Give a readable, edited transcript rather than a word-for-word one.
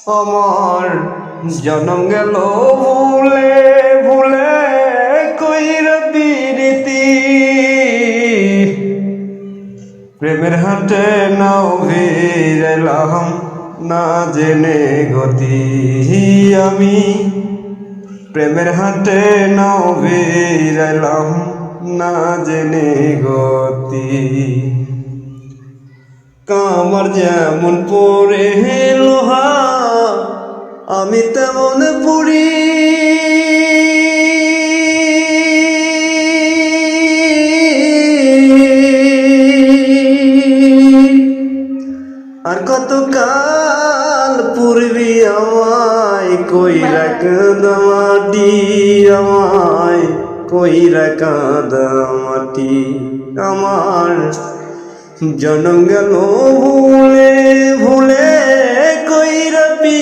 আমার জনম গেল ভুলে ভুলে কইরা বিরতি প্রেমের হাটে নাও ভিড়াইলাম না জেনে গতি আমি প্রেমের হাটে নাও ভিড়াইলাম না জেনে গতি কামার যেমন পরে লোহা আমি তেমন পুরি আর কতকাল পূর্বী আমায় কইরা কাঁদামাটি আমায় কইরা কাঁদামাটি আমার জনম গেল ভুলে ভুলে কইরা